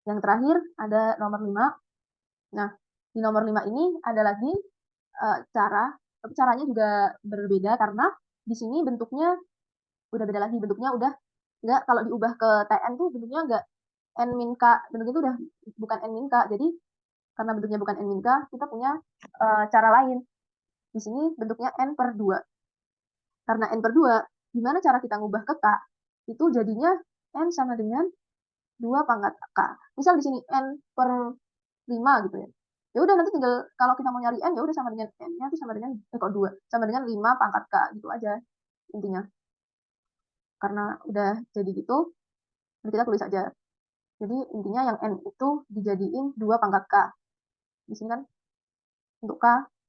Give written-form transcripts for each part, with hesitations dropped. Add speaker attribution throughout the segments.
Speaker 1: Yang terakhir ada nomor 5. Nah, di nomor 5 ini ada lagi cara, tapi caranya juga berbeda karena di sini bentuknya udah beda lagi, bentuknya udah nggak, kalau diubah ke TN tuh bentuknya nggak N min K, bentuknya itu udah bukan N min K. Jadi karena bentuknya bukan N min K, kita punya cara lain. Di sini bentuknya N per 2. Karena N per 2, gimana cara kita ngubah ke K? Itu jadinya N sama dengan 2 pangkat K. Misal di sini N per 5 gitu ya. Ya udah nanti tinggal kalau kita mau nyari N, ya udah sama dengan N-nya itu sama dengan kok 2, sama dengan 5 pangkat K gitu aja intinya. Karena udah jadi gitu, kita tulis aja. Jadi intinya yang N itu dijadiin 2 pangkat K. Di sini kan untuk K,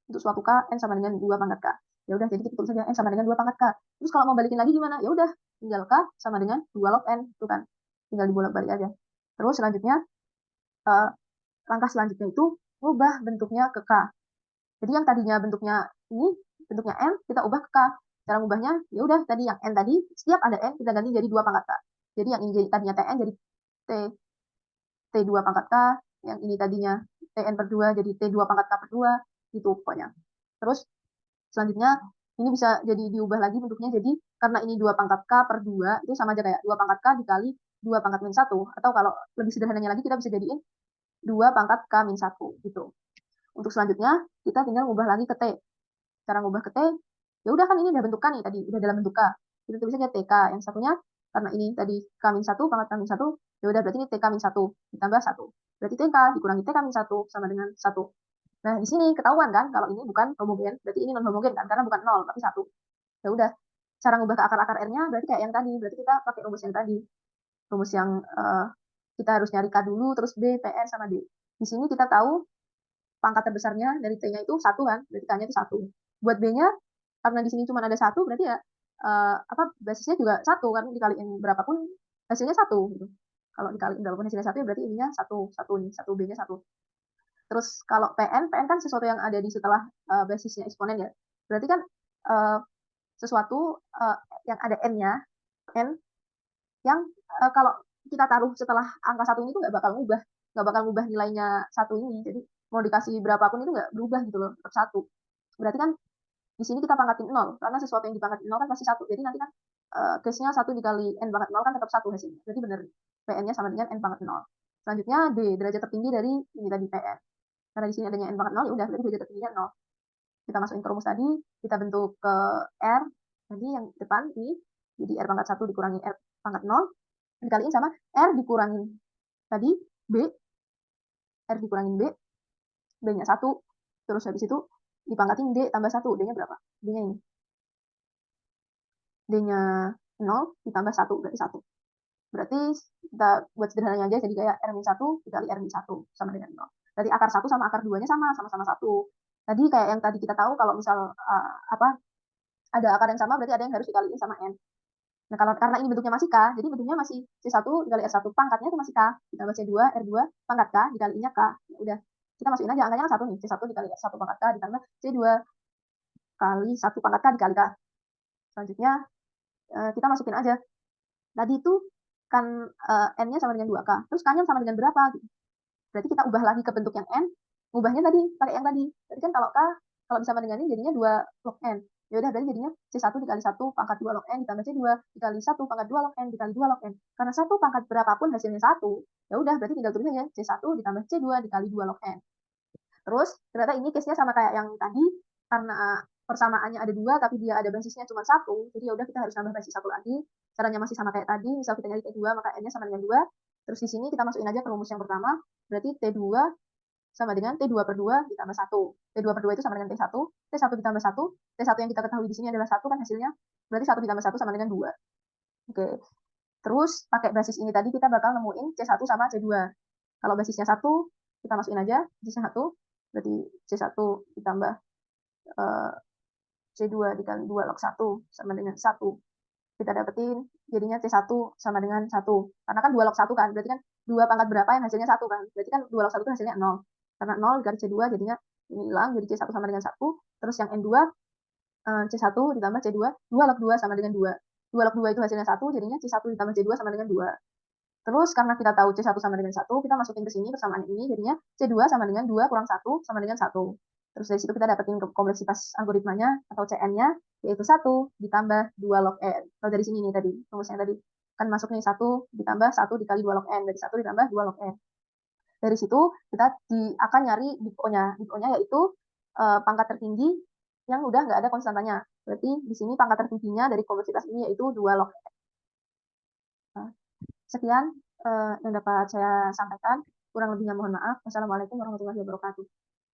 Speaker 1: untuk suatu K, N sama dengan 2 pangkat K. Ya udah, jadi kita tulis saja N sama dengan 2 pangkat K. Terus kalau mau balikin lagi gimana? Ya udah, tinggal K sama dengan 2 log N, itu kan. Tinggal dibolak-balik aja. Terus selanjutnya, uh, langkah selanjutnya itu ubah bentuknya ke K. Jadi yang tadinya bentuknya ini, bentuknya N, kita ubah ke K. Cara ubahnya, ya udah tadi yang N tadi, setiap ada N, kita ganti jadi 2 pangkat K. Jadi yang ini tadinya TN jadi T2 pangkat K, yang ini tadinya TN per 2 jadi T2 pangkat K per 2, gitu pokoknya. Terus selanjutnya ini bisa jadi diubah lagi bentuknya, jadi karena ini 2 pangkat K per 2, itu sama aja kayak 2 pangkat K dikali 2 pangkat min 1, atau kalau lebih sederhananya lagi kita bisa jadiin 2 pangkat K min 1 gitu. Untuk selanjutnya kita tinggal ngubah lagi ke T. Cara ngubah ke T, ya udah kan ini udah bentuk K nih tadi, udah dalam bentuk K. Kita tulis aja TK, yang satunya karena ini tadi K min 1 pangkat K min 1, ya udah berarti ini TK min 1 ditambah 1. Berarti TK dikurangi TK min 1 sama dengan 1. Nah, di sini ketahuan kan kalau ini bukan homogen, berarti ini non homogen kan, karena bukan 0 tapi 1. Ya udah, cara ngubah ke akar-akar R-nya berarti kayak yang tadi, berarti kita pakai rumus yang tadi. Rumus yang kita harus nyari K dulu, terus B, PN sama D. Di sini kita tahu pangkat terbesarnya dari T-nya itu 1 kan, berarti K-nya itu 1. Buat B-nya, karena di sini cuma ada 1, berarti ya basisnya juga 1 kan, dikaliin berapapun hasilnya 1 gitu. Kalau dikaliin berapapun hasilnya 1 ya berarti ininya 1 nih, 1 B-nya 1. Terus kalau PN kan sesuatu yang ada di setelah basisnya eksponen ya. Berarti kan sesuatu yang ada N-nya, N yang kalau kita taruh setelah angka 1 ini tuh nggak bakal ngubah nilainya 1 ini. Jadi mau dikasih berapapun itu nggak berubah gitu loh, tetap 1. Berarti kan di sini kita pangkatin 0, karena sesuatu yang dipangkatin 0 kan pasti 1. Jadi nanti kan case-nya 1 dikali N pangkat 0 kan tetap 1 hasilnya. Jadi benar PN-nya sama dengan N pangkat 0. Selanjutnya D, derajat tertinggi dari ini tadi PN. Karena di sini adanya N pangkat 0, ya udah berarti derajat tertingginya 0. Kita masukin ke rumus tadi, kita bentuk ke R, tadi yang depan ini, jadi R pangkat 1 dikurangi R pangkat 0, dikaliin sama R dikurangin tadi, B, R dikurangin B, B-nya 1, terus habis itu dipangkatin D tambah 1, D-nya berapa? D-nya ini. D-nya 0 ditambah 1, berarti 1. Berarti kita buat sederhananya aja, jadi kayak R-1 dikali R-1 sama dengan 0. Berarti akar 1 sama akar 2-nya sama-sama 1. Tadi kayak yang tadi kita tahu kalau misal ada akar yang sama, berarti ada yang harus dikaliin sama N. Nah, karena ini bentuknya masih K, jadi bentuknya masih C1 dikali R1, pangkatnya itu masih K, ditambah C2, R2, pangkat K, dikaliinnya K. Ya udah, kita masukin aja angkanya kan 1 nih, C1 dikali R1 pangkat K, ditambah C2 kali 1 pangkat K dikali K. Selanjutnya, kita masukin aja. Tadi itu kan N-nya sama dengan 2K, terus K-nya sama dengan berapa? Gitu. Berarti kita ubah lagi ke bentuk yang N, ubahnya tadi, pakai yang tadi. Berarti kan kalau K, kalau disama dengan ini jadinya 2 log N. Ya udah, berarti jadinya C1 dikali 1 pangkat 2 log N ditambah C2 dikali 1 pangkat 2 log N dikali 2 log N. Karena 1 pangkat berapapun hasilnya 1, ya udah berarti tinggal tulis aja C1 ditambah C2 dikali 2 log N. Terus ternyata ini case-nya sama kayak yang tadi, karena persamaannya ada 2 tapi dia ada basisnya cuma 1, jadi ya udah kita harus nambah basis 1 lagi. Caranya masih sama kayak tadi, misal kita nyari T2 maka N-nya sama dengan 2. Terus di sini kita masukin aja ke rumus yang pertama, berarti T2 sama dengan T2 per 2 ditambah 1. T2 per 2 itu sama dengan T1. T1 ditambah 1. T1 yang kita ketahui di sini adalah 1 kan hasilnya. Berarti 1 ditambah 1 sama dengan 2. Oke. Terus pakai basis ini tadi kita bakal nemuin C1 sama C2. Kalau basisnya 1, kita masukin aja basisnya 1. Berarti C1 ditambah C2 dikali 2 log 1 sama dengan 1. Kita dapetin jadinya C1 sama dengan 1. Karena kan 2 log 1 kan, berarti kan 2 pangkat berapa yang hasilnya 1 kan. Berarti kan 2 log 1 itu hasilnya 0. Karena 0 dikali C2 jadinya ini hilang, jadi C1 sama dengan 1. Terus yang N2, C1 ditambah C2, 2 log 2 sama dengan 2. 2 log 2 itu hasilnya 1, jadinya C1 ditambah C2 sama dengan 2. Terus karena kita tahu C1 sama dengan 1, kita masukin ke sini persamaan ini, jadinya C2 sama dengan 2 kurang 1 sama dengan 1. Terus dari situ kita dapetin kompleksitas algoritmanya atau CN-nya, yaitu 1 ditambah 2 log N. Kalau dari sini nih tadi, rumusnya tadi. Kan masuk nih 1 ditambah 1 dikali 2 log N. Dari 1 ditambah 2 log N. Dari situ kita akan nyari big O-nya. Big O-nya yaitu pangkat tertinggi yang udah nggak ada konstantanya. Berarti di sini pangkat tertingginya dari kompleksitas ini yaitu 2 log N. Nah, sekian yang dapat saya sampaikan. Kurang lebihnya mohon maaf. Wassalamualaikum warahmatullahi wabarakatuh.